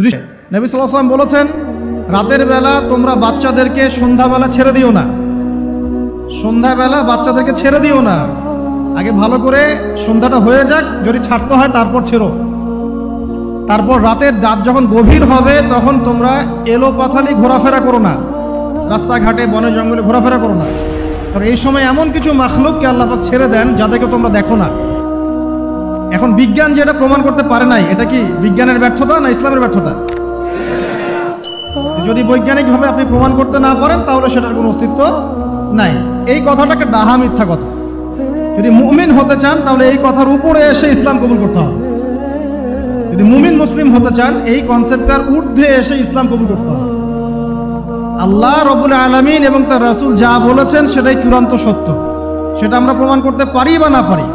দৃশ্য নবী সাল্লাল্লাহু আলাইহি ওয়াসাল্লাম বলেছেন, রাতের বেলা তোমরা বাচ্চাদেরকে সন্ধ্যাবেলা ছেড়ে দিও না। সন্ধ্যাবেলা বাচ্চাদেরকে ছেড়ে দিও না, আগে ভালো করে সন্ধ্যাটা হয়ে যাক, যদি ছাড়তে হয় তারপর ছেড়ো। তারপর রাতের রাত যখন গভীর হবে তখন তোমরা এলো পাথালি ঘোরাফেরা করো না, রাস্তাঘাটে বনে জঙ্গলে ঘোরাফেরা করো না। কারণ এই সময় এমন কিছু মাখলুককে আল্লাহ পাক ছেড়ে দেন যাদেরকে তোমরা দেখো না। এখন বিজ্ঞান যেটা প্রমাণ করতে পারে নাই, এটা কি বিজ্ঞানের ব্যর্থতা না ইসলামের ব্যর্থতা? যদি বৈজ্ঞানিকভাবে আপনি প্রমাণ করতে না পারেন তাহলে সেটার কোনো অস্তিত্ব নাই। এই কথাটাকে ডাহা মিথ্যা কথা। যদি মুমিন হতে চান তাহলে এই কথার উপরে এসে ইসলাম কবুল করতে হবে। যদি মুমিন মুসলিম হতে চান এই কনসেপ্টটার ঊর্ধ্বে এসে ইসলাম কবুল করতে হবে। আল্লাহ রব্বুল আলামিন এবং তার রাসূল যা বলেছেন সেটাই চূড়ান্ত সত্য, সেটা আমরা প্রমাণ করতে পারি বা না পারি,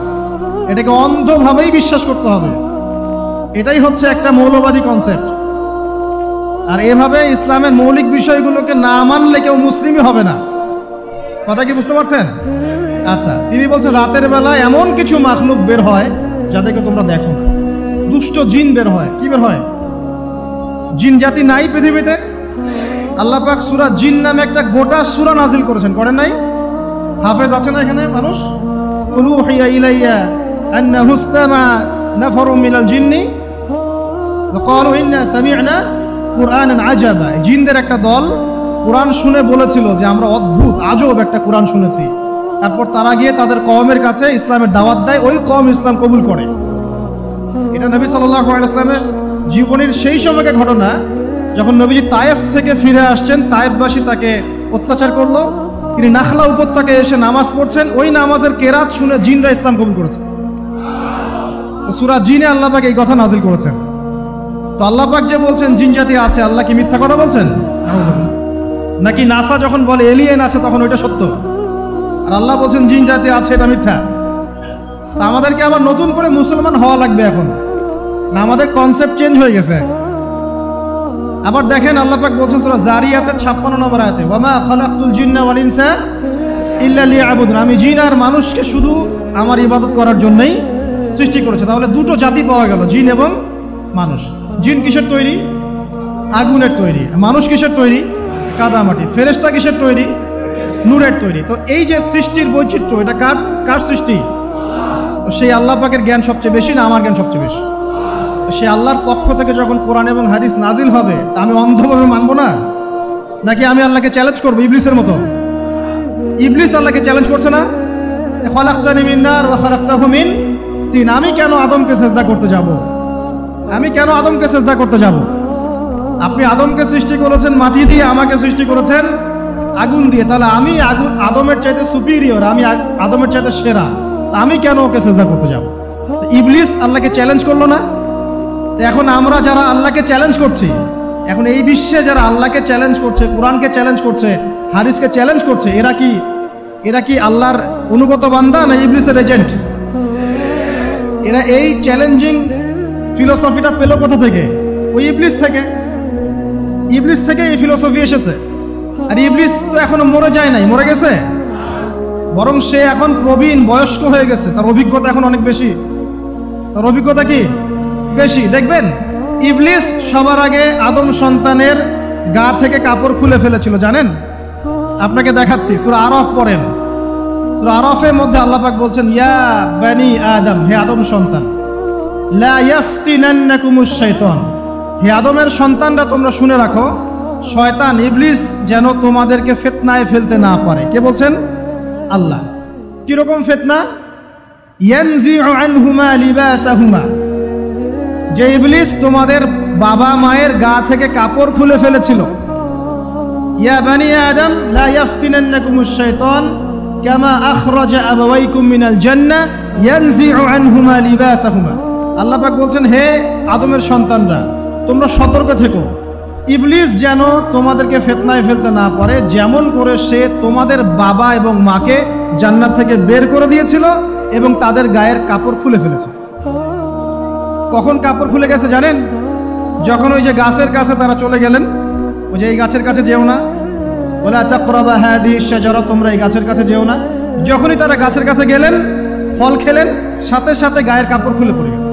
এটাকে অন্ধভাবেই বিশ্বাস করতে হবে। এটাই হচ্ছে একটা মৌলবাদী কনসেপ্ট। আর এভাবে ইসলামের মৌলিক বিষয়গুলোকে না মানলে কেউ মুসলিমই হবে না। কথা কি বুঝতে পারছেন? আচ্ছা, তিনি বলছেন রাতের বেলা এমন কিছু মাখলুক বের হয় যাদেরকে তোমরা দেখো না। দুষ্ট জিন বের হয়। কি বের হয়? জিন জাতি নাই পৃথিবীতে? আল্লাহ পাক সূরা জিন নামে একটা গোটা সূরা নাজিল করেছেন, করেন নাই? হাফেজ আছে না এখানে মানুষ? উহিয়া ইলাইয়া আন্নাহু ইসতামা নাফারুম মিনাল জিন্নি ওয়া ক্বালু ইন্না সামি'না কুরআনান আজাবা। জিনদের একটা দল কোরআন শুনে বলেছিল যে আমরা অদ্ভুত আজব একটা কোরআন শুনেছি। তারপর তারা গিয়ে তাদের কওমের কাছে ইসলামের দাওয়াত দেয়, ওই কওম ইসলাম কবুল করে। এটা নবী সাল্লাল্লাহু আলাইহি ওয়াসাল্লামের জীবনের সেই সময়কার ঘটনা, যখন নবীজি তায়েফ থেকে ফিরে আসছেন। তায়েফবাসী তাকে অত্যাচার করলো, তিনি নাখলা উপত্যকায় এসে নামাজ পড়ছেন, ওই নামাজের কেরাত শুনে জিনরা ইসলাম কবুল করেছে। সূরা জিনে আল্লাহ পাক এই কথা নাজিল করেছেন। তো আল্লাহ পাক যে বলছেন জিন জাতি আছে, আল্লাহ কি মিথ্যা কথা বলছেন? নাকি নাসা যখন বলে এলিয়েন আছে তখন ওইটা সত্য, আর আল্লাহ বলছেন জিন জাতি আছে এটা মিথ্যা? তা আমাদেরকে আবার নতুন করে মুসলমান হওয়া লাগবে এখন না? আমাদের কনসেপ্ট চেঞ্জ হয়ে গেছে। আবার দেখেন আল্লাহ পাক বলছেন সূরা জারিয়াতের 56 নম্বর আয়াতে, ওয়ামা খালাকতুল জিন্না ওয়াল ইনসা ইল্লা লিয়াবুদুন। আমি জিন আর মানুষকে শুধু আমার ইবাদত করার জন্যই সৃষ্টি করেছে। তাহলে দুটো জাতি পাওয়া গেল, জিন এবং মানুষ। জিন কিসের তৈরি? আগুনের তৈরি। মানুষ কিসের তৈরি? কাদামাটি। ফেরেশতা কিসের তৈরি? নূরের তৈরি। তো এই যে সৃষ্টির বৈচিত্র্য, এটা কার সৃষ্টি? তো সেই আল্লাহ পাকের জ্ঞান সবচেয়ে বেশি না আমার জ্ঞান সবচেয়ে বেশি? সে আল্লাহর পক্ষ থেকে যখন কোরআন এবং হাদিস নাজিল হবে তা আমি অন্ধভাবে মানবো না? নাকি আমি আল্লাহকে চ্যালেঞ্জ করবো ইবলিসের মতো? ইবলিস আল্লাহকে চ্যালেঞ্জ করছে না, খালাকতানি মিন নার ওয়া খালাকতাহু মিন তিন। আমি কেন আদমকে সিজদা করতে যাব? আমি কেন আদমকে সিজদা করতে যাব? আপনি আদমকে সৃষ্টি করেছেন মাটি দিয়ে, আমাকে সৃষ্টি করেছেন আগুন দিয়ে। তাহলে আমি আদমের চাইতে সুপিরিয়র, আমি আদমের চাইতে সেরা, আমি কেন ওকে সিজদা করতে যাব? ইবলিস আল্লাহকে চ্যালেঞ্জ করলো না? এখন আমরা যারা আল্লাহকে চ্যালেঞ্জ করছি, এখন এই বিশ্বে যারা আল্লাহকে চ্যালেঞ্জ করছে, কোরআনকে চ্যালেঞ্জ করছে, হাদিসকে চ্যালেঞ্জ করছে, এরা কি আল্লাহর অনুগত বান্দা না ইবলিসের এজেন্ট? এরা এই চ্যালেঞ্জিং ফিলোসফিটা পেল কোথা থেকে? ওই ইবলিস থেকে। ইবলিস থেকে এই ফিলোসফি এসেছে। আর ইবলিস তো এখনো মরে যায় নাই, মরে গেছে, বরং সে এখন প্রবীণ বয়স্ক হয়ে গেছে, তার অভিজ্ঞতা এখন অনেক বেশি। তার অভিজ্ঞতা কি বেশি? দেখবেন ইবলিস সবার আগে আদম সন্তানের গা থেকে কাপড় খুলে ফেলেছিল, জানেন? আপনাকে দেখাচ্ছি, সূরা আরাফ পড়েন। সূরা আরাফের মধ্যে আল্লাহ পাক বলছেন, ইয়া বানি আদম, হে আদম সন্তান, লা ইয়াফতিনান্নাকুমুশ শাইতান, হে আদমের সন্তানরা তোমরা শুনে রাখো, শয়তান ইবলিস যেন তোমাদেরকে ফিতনায় ফেলতে না পারে। কে বলছেন? আল্লাহ। কিরকম ফিতনা? ইয়ানজিউ আনহুমা লিবাসাহুমা, যে ইবলিস তোমাদের বাবা মায়ের গা থেকে কাপড় খুলে ফেলেছিল। ইয়া বানি আদম লা ইয়াফতিনান্নাকুমুশ শাইতান কামা আখরাজা আবাওয়াইকুম মিনাল জান্নাহ ইয়ানজিউ আনহুমা লিবাসাহুমা। আল্লাহ পাক বলছেন, হে আদমের সন্তানরা তোমরা সতর্ক থেকো, ইবলিস যেন তোমাদেরকে ফিতনায় ফেলতে না পারে, যেমন করে সে তোমাদের বাবা এবং মাকে জান্নাত থেকে বের করে দিয়েছিল এবং তাদের গায়ের কাপড় খুলে ফেলেছে। কখন কাপড় খুলে গেছে জানেন? যখন ওই যে গাছের কাছে তারা চলে গেলেন, ওই যে এই গাছের কাছে যেও না, ওয়ালা তাকরাবা হাদিহিশ শাজারা, তোমরা এই গাছের কাছে যেও না। যখনই তারা গাছের কাছে গেলেন, ফল খেলেন, সাথে সাথে গায়ের কাপড় খুলে পড়ে গেছে।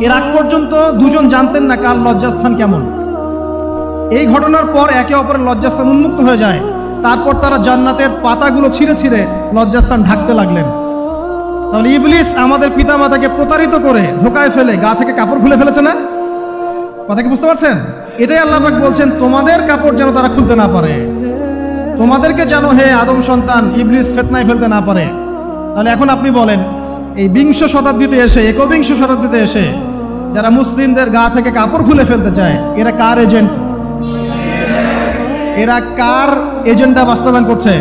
এর আগ পর্যন্ত দুজন জানতেন না কার লজ্জাস্থান কেমন। এই ঘটনার পর একে অপরের লজ্জাস্থান উন্মুক্ত হয়ে যায়। তারপর তারা জান্নাতের পাতাগুলো ছিঁড়ে ছিঁড়ে লজ্জাস্থান ঢাকতে লাগলেন। তাহলে ইবলিস আমাদের পিতামাতাকে প্রতারিত করে ধোকায় ফেলে গা থেকে কাপড় খুলে ফেলেছে না? কথা কি বুঝতে পারছেন? এটাই আল্লাহ পাক বলছেন, তোমাদের কাপড় যেন তারা খুলতে না পারে, তোমাদেরকে যেন হে আদম সন্তান ইবলিস ফিতনায় ফেলতে না পারে। তাহলে এখন আপনি বলেন, এই বিংশ শতাব্দীতে এসে, একবিংশ শতাব্দীতে এসে যারা মুসলিমদের গা থেকে কাপড় খুলে ফেলতে চায়, এরা কার এজেন্ট? এরা কার এজেন্ডা বাস্তবায়ন করছে?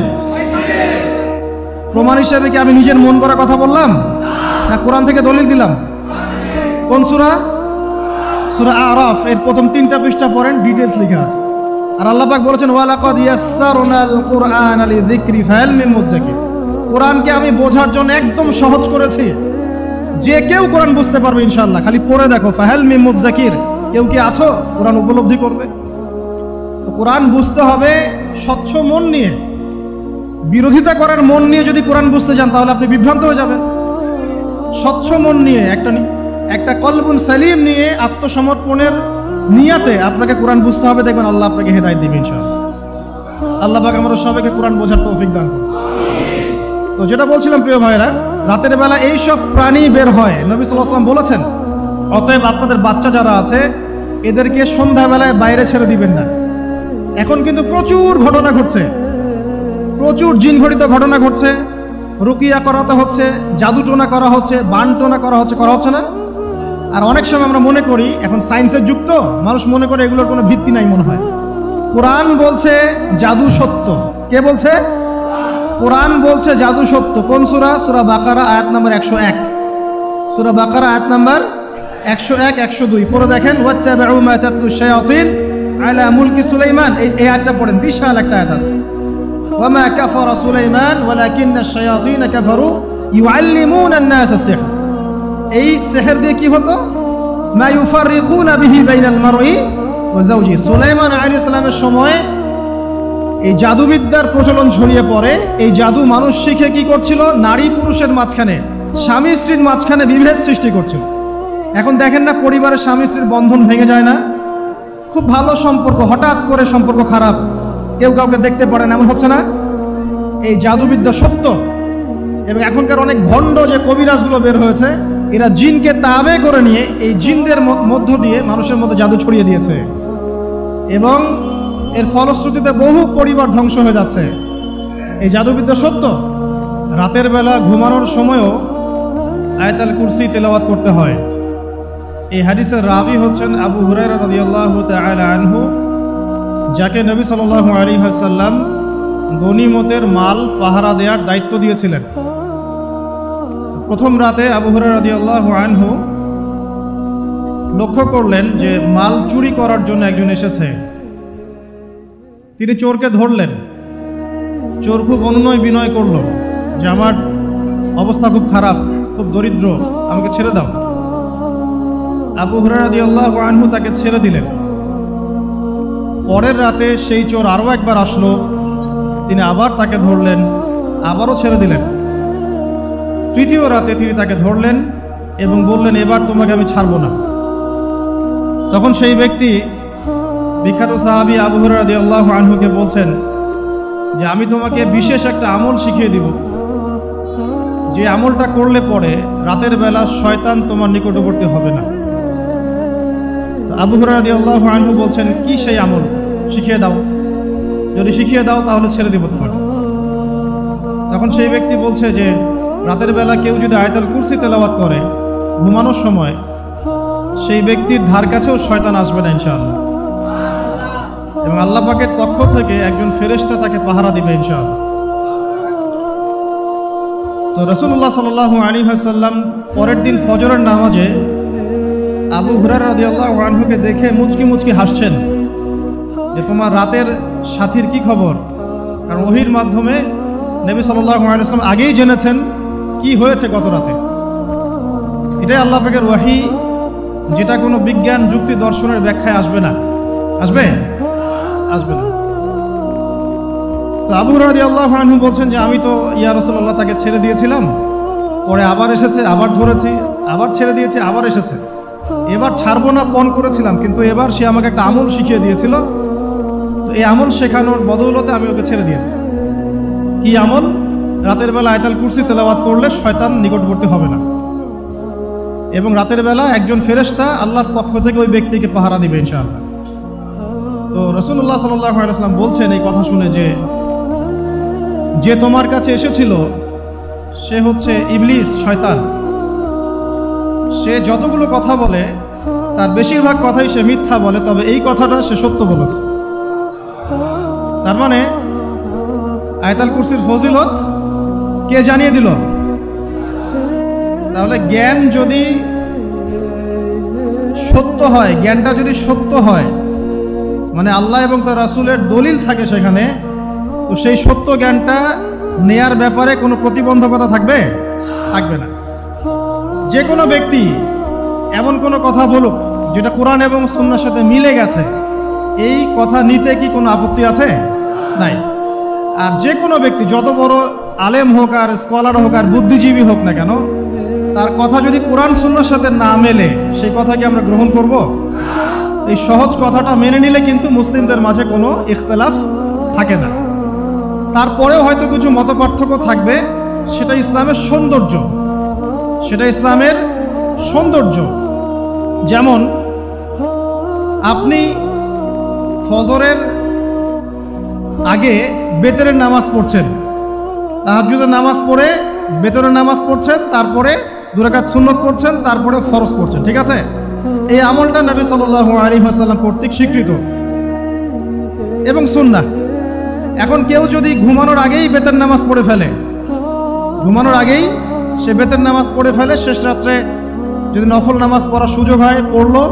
প্রমাণ হিসেবে কি আমি নিজের মন করা কথা বললাম, না কোরআন থেকে দলিল দিলাম? কোন সূরা? সূরা আরাফ এর প্রথম 3টা পৃষ্ঠা পড়েন, ডিটেইলস লেখা আছে। আর আল্লাহ পাক বলেছেন, ওয়ালাকাদ ইয়াসসারনাল কুরআনা লিযিকরি ফাহাল মিন মুদ্দাকির। কোরআনকে আমি বোঝার জন্য একদম সহজ করেছি, যে কেউ কোরআন বুঝতে পারবে ইনশাআল্লাহ। খালি পড়ে দেখো, ফাহাল মিন মুদ্দাকির, কেউ কি আছো কোরআন উপলব্ধি করবে? তো কোরআন বুঝতে হবে স্বচ্ছ মন নিয়ে। বিরোধিতা করার মন নিয়ে যদি কোরআন বুঝতে চান তাহলে আপনি বিভ্রান্ত হয়ে যাবেন। স্বচ্ছ মন নিয়ে, একটা কলবুন সালিম নিয়ে, আত্মসমর্পণের নিয়াতে আপনাকে কোরআন বুঝতে হবে। দেখবেন আল্লাহ আপনাকে হেদায়েত দিবেন ইনশাআল্লাহ। আল্লাহ পাক আমাদের সবাইকে কোরআন বোঝার তৌফিক দান করুন। তো যেটা বলছিলাম প্রিয় ভাইরা, রাতের বেলা এই সব প্রাণী বের হয়, নবী সাল্লাল্লাহু আলাইহি ওয়াসাল্লাম বলেছেন, অতএব আপনাদের বাচ্চা যারা আছে এদেরকে সন্ধ্যাবেলায় বাইরে ছেড়ে দিবেন না। এখন কিন্তু প্রচুর ঘটনা ঘটছে, প্রচুর জিনঘটিত ঘটনা ঘটছে, রুকিয়া করাতে হচ্ছে, জাদুটোনা করা হচ্ছে, বানটোনা করা হচ্ছে না? আর অনেক সময় আমরা মনে করি, এখন সায়েন্সের যুগ তো, মানুষ মনে করে এগুলোর কোনো ভিত্তি নাই মনে হয়। কোরআন বলছে জাদু সত্য। কে বলছে? কোরআন বলছে জাদু সত্য। কোন সূরা? সূরা বাকারা আয়াত নাম্বার 101। সূরা বাকারা আয়াত নাম্বার 101, 102 পড়ে দেখেন। ওয়াত্তাবিউ মা তাতলু শায়াতিন আলা মুলকি সুলাইমান, এই আয়াতটা পড়েন, বিশাল একটা আয়াত আছে। ওয়ামা কাফারা সুলাইমান ওয়ালাকিন্না শায়াতিন কাফারু ইউআল্লিমুনা আন-নাস আস-সিহর। এই সিহর দিয়ে কি হতো? মা ইউফাররিকুনা বিহি বাইনাল মারই ওয়া যাওজি। সুলাইমান আলাইহিস সালামের সময় এই জাদুবিদ্যার প্রচলন ছড়িয়ে পড়ে। এই জাদু মানুষ শিখে কি করছিল? নারী পুরুষের মাঝখানে, স্বামী স্ত্রীর মাঝখানে বিভেদ সৃষ্টি করছিল। এখন দেখেন না, পরিবারের স্বামী স্ত্রীর বন্ধন ভেঙে যায় না? খুব ভালো সম্পর্ক, হঠাৎ করে সম্পর্ক খারাপ, কেউ কাউকে দেখতে পারে না, এমন হচ্ছে না? এই জাদুবিদ্যা সত্য। এবং এখনকার অনেক ভণ্ড যে কবিরাজগুলো বের হয়েছে, এরা জিনকে তাবে করে নিয়ে এই জিনদের মধ্য দিয়ে মানুষের মধ্যে জাদু ছড়িয়ে দিয়েছে, এবং এর ফলশ্রুতিতে বহু পরিবার ধ্বংস হয়ে যাচ্ছে। এই জাদুবিদ্যা সত্য। রাতের বেলা ঘুমানোর সময়ও আয়াতুল কুরসি তেলাওয়াত করতে হয়। এই হাদিসের রাবি হচ্ছেন আবু হুরায়রা রাদিয়াল্লাহু তাআলা আনহু, যাকে নবী সাল্লাল্লাহু আলাইহি ওয়াসাল্লাম গনিমতের মাল পাহারা দেওয়ার দায়িত্ব দিয়েছিলেন। প্রথম রাতে আবু হুরায়রা রাদিয়াল্লাহু আনহু লক্ষ্য করলেন যে মাল চুরি করার জন্য একজন এসেছে। তিনি চোরকে ধরলেন। চোর খুব অনুনয় বিনয় করল যে আমার অবস্থা খুব খারাপ, খুব দরিদ্র, আমাকে ছেড়ে দাও। আবু হুরায়রা রাদিয়াল্লাহু আনহু তাকে ছেড়ে দিলেন। পরের রাতে সেই চোর আরও একবার আসলো, তিনি আবার তাকে ধরলেন, আবারও ছেড়ে দিলেন। তৃতীয় রাতে তিনি তাকে ধরলেন এবং বললেন, এবার তোমাকে আমি ছাড়ব না। তখন সেই ব্যক্তি, বিখ্যাত সাহাবী আবু হুরায়রা রাদিয়াল্লাহু আনহুকে বলছেন যে আমি তোমাকে বিশেষ একটা আমল শিখিয়ে দিব, যে আমলটা করলে পরে রাতের বেলা শয়তান তোমার নিকটবর্তী হবে না। তো আবু হুরায়রা রাদিয়াল্লাহু আনহু বলছেন, কি সেই আমল? শিখিয়ে দাও, যদি শিখিয়ে দাও তাহলে ছেড়ে দেব তোমাকে। তখন সেই ব্যক্তি বলছে যে রাতের বেলা কেউ যদি আয়াতুল কুরসি তেলাওয়াত করে ঘুমানোর সময়, সেই ব্যক্তির ধার কাছেও শয়তান আসবে না ইনশাআল্লাহ, এবং আল্লাহ পাকের পক্ষ থেকে একজন ফেরেশতা তাকে পাহারা দিবে ইনশাআল্লাহ। তো রাসূলুল্লাহ সাল্লাল্লাহু আলাইহি ওয়াসাল্লাম পরের দিন ফজরের নামাজে আবু হুরায়রা রাদিয়াল্লাহু আনহুকে দেখে মুচকি মুচকি হাসছেন যে তোমার রাতের সাথীর কি খবর? কারণ ওহীর মাধ্যমে নবী সাল্লাল্লাহু আলাইহি ওয়াসাল্লাম আগেই জেনেছেন কি হয়েছে গত রাতে। এটাই আল্লাহ পাকের ওহী, যেটা কোনো বিজ্ঞান যুক্তি দর্শনের ব্যাখ্যায় আসবে না। আসবে না। তো আবু হুরায়রা রাদিয়াল্লাহু আনহু বলছেন যে আমি তো ইয়া রাসূলুল্লাহ তাকে ছেড়ে দিয়েছিলাম, পরে আবার এসেছে, আবার ধরেছি, আবার ছেড়ে দিয়েছি, আবার এসেছে। এবার ছাড়বো না পণ করেছিলাম, কিন্তু এবার সে আমাকে একটা আমল শিখিয়ে দিয়েছিল। তো এই আমল শেখানোর বদৌলতে আমি ওকে ছেড়ে দিয়েছি। কি আমল? রাতের বেলা আয়াতুল কুরসি তেলাওয়াত করলে শয়তান নিকটবর্তী হবে না, এবং রাতের বেলা একজন ফেরেশতা আল্লাহর পক্ষ থেকে ওই ব্যক্তিকে পাহারা দিবে ইনশাআল্লাহ। তো রাসূলুল্লাহ সাল্লাল্লাহু আলাইহি ওয়াসাল্লাম বলছেন এই কথা শুনে যে তোমার কাছে এসেছিল সে হচ্ছে ইবলিস, শয়তান। সে যতগুলো কথা বলে তার বেশিরভাগ কথাই সে মিথ্যা বলে, তবে এই কথাটা সে সত্য বলেছে। তার মানে আয়াতুল কুরসির ফজিলত কে জানিয়ে দিল? তাহলে জ্ঞান যদি সত্য হয়, জ্ঞানটা যদি সত্য হয়, মানে আল্লাহ এবং তার রাসূলের দলিল থাকে সেখানে, তো সেই সত্য জ্ঞানটা নেয়ার ব্যাপারে কোনো প্রতিবন্ধকতা থাকবে না। যে কোনো ব্যক্তি এমন কোনো কথা বলুক যেটা কোরআন এবং সুন্নাহর সাথে মিলে গেছে, এই কথা নিতে কি কোনো আপত্তি আছে? নাই। আর যে কোনো ব্যক্তি যত বড় আলেম হোক আর স্কলার হোক আর বুদ্ধিজীবী হোক না কেন, তার কথা যদি কোরআন সুন্নাহর সাথে না মেলে, সেই কথা কি আমরা গ্রহণ করব? এই সহজ কথাটা মেনে নিলে কিন্তু মুসলিমদের মাঝে কোনো ইখতিলাফ থাকে না। তারপরেও হয়তো কিছু মতপার্থক্য থাকবে, সেটা ইসলামের সৌন্দর্য, সেটা ইসলামের সৌন্দর্য। যেমন আপনি ফজরের আগে বেতরের নামাজ পড়ছেন, তাহাজ্জুদের নামাজ পড়ে বেতরের নামাজ পড়ছেন, তারপরে 2 রাকাত সুন্নত পড়ছেন, তারপরে ফরজ পড়ছেন, ঠিক আছে? এই আমলটা নবী সাল্লাল্লাহু আলাইহি ওয়াসাল্লাম কর্তৃক স্বীকৃত এবং সুন্নাহ। এখন কেউ যদি ঘুমানোর আগেই বেতের নামাজ পড়ে ফেলে, ঘুমানোর আগেই সে বেতের নামাজ পড়ে ফেলে, শেষ রাত্রে যদি নফল নামাজ পড়ার সুযোগ হয় পড়লো,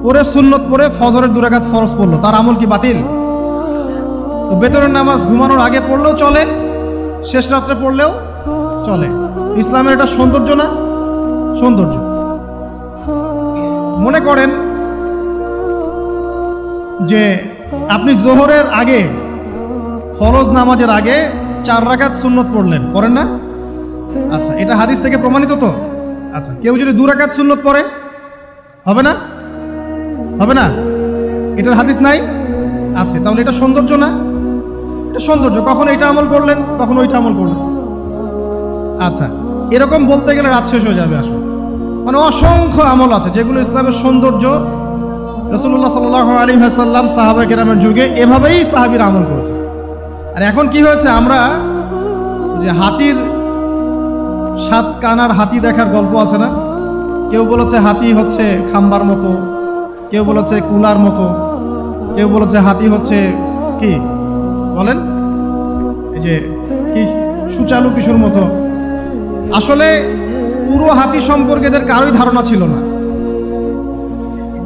পরে সুন্নত পড়ে ফজরের 2 রাকাত ফরজ পড়লো, তার আমল কি বাতিল? তো বেতরের নামাজ ঘুমানোর আগে পড়লেও চলে, শেষ রাত্রে পড়লেও চলে। ইসলামের এটা সৌন্দর্য না? সৌন্দর্য। মনে করেন যে আপনি জোহরের আগে, ফরজ নামাজের আগে 4 রাকাত সুন্নত পড়লেন, পড়েন না? আচ্ছা, এটা হাদিস থেকে প্রমাণিত তো? আচ্ছা, কেউ যদি 2 রাকাত সুন্নত পড়ে হবে না? হবে না? এটার হাদিস নাই? আছে। তাহলে এটা সৌন্দর্য না? এটা সৌন্দর্য। কখন এটা আমল করলেন, কখন ওইটা আমল করলেন। আচ্ছা, এরকম বলতে গেলে রাত শেষ হয়ে যাবে আসলে। মানে অসংখ্য আমল আছে যেগুলো ইসলামের সৌন্দর্য। রাসূলুল্লাহ সাল্লাল্লাহু আলাইহি ওয়াসাল্লাম সাহাবা কেরামের যুগে এভাবেই সাহাবীরা আমল করেছে। আর এখন কি হয়েছে, আমরা যে হাতির 7 কানার হাতি দেখার গল্প আছে না, কেউ বলেছে হাতি হচ্ছে খাম্বার মতো, কেউ বলেছে কুলার মতো, কেউ বলেছে হাতি হচ্ছে কি বলেন, এই যে কি সুচালু কিশোর মতো। আসলে পুরো হাতি সম্পর্কে এদের কারোই ধারণা ছিল না।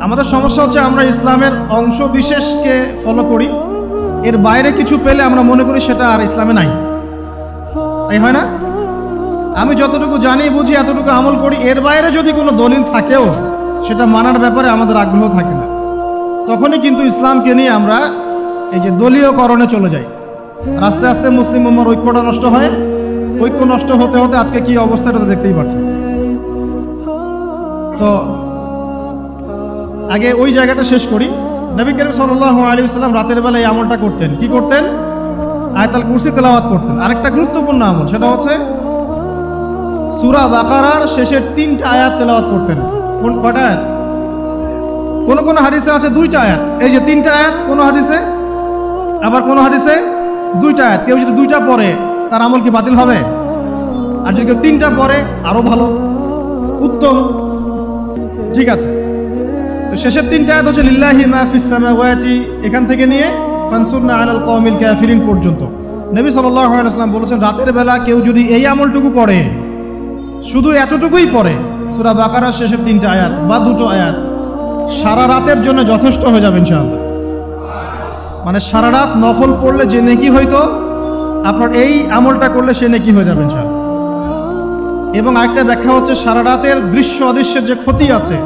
আমাদের সমস্যা হচ্ছে আমরা ইসলামের অংশ বিশেষকে ফলো করি, এর বাইরে কিছু পেলে আমরা মনে করি সেটা আর ইসলামে নাই। তাই হয় না? আমি যতটুকু জানি বুঝি এতটুকু আমল করি, এর বাইরে যদি কোনো দলিল থাকেও সেটা মানার ব্যাপারে আমাদের আগ্রহ থাকে না। তখনই কিন্তু ইসলামকে নিয়ে আমরা এই যে দলীয়করণে চলে যাই। আস্তে আস্তে মুসলিম উম্মার ঐক্যটা নষ্ট হয়। ঐক্য নষ্ট হতে হতে আজকে কি অবস্থাটা তো দেখতেই পাচ্ছেন। তো আগে ওই জায়গাটা শেষ করি। নবী করিম সাল্লাল্লাহু আলাইহি ওয়াসাল্লাম রাতের বেলা এই আমলটা করতেন। কি করতেন? আয়াতুল কুরসি তেলাওয়াত করতেন। আরেকটা গুরুত্বপূর্ণ আমল, সেটা হচ্ছে সূরা বাকারার শেষের 3টা আয়াত তেলাওয়াত করতেন। কয়টা আয়াত? কোন কোন হাদিসে আছে 2টা আয়াত। এই যে 3টা আয়াত কোন হাদিসে, আবার কোন হাদিসে 2টা আয়াত। কেউ যদি 2টা পড়ে তার আমল কি বাতিল হবে? আর যদি কেউ 3টা পড়ে আরো ভালো, উত্তম। ঠিক আছে, তো শেষের 3টা আয়াত হচ্ছে লিল্লাহি মা ফিস সামাওয়াতি, এখান থেকে নিয়ে ফানসুরনা আলাল কওমিল কাফিরিন পর্যন্ত। নবী সাল্লাল্লাহু আলাইহি ওয়াসাল্লাম বলেছেন রাতের বেলা কেউ যদি এই আমলটুকু পড়ে, শুধু এতটুকুই পড়ে, সূরা বাকারার শেষের 3টা আয়াত বা 2টো আয়াত, সারা রাতের জন্য যথেষ্ট হয়ে যাবে ইনশাআল্লাহ। মানে সারা রাত নফল পড়লে যে নেকি হইতো, আপনার এই আমলটা করলে সে নেকি হয়ে যাবে ইনশাআল্লাহ। এবং আরেকটা ব্যাখ্যা হচ্ছে সারা রাতের দৃশ্য অদৃশ্যের যে ক্ষতি আছে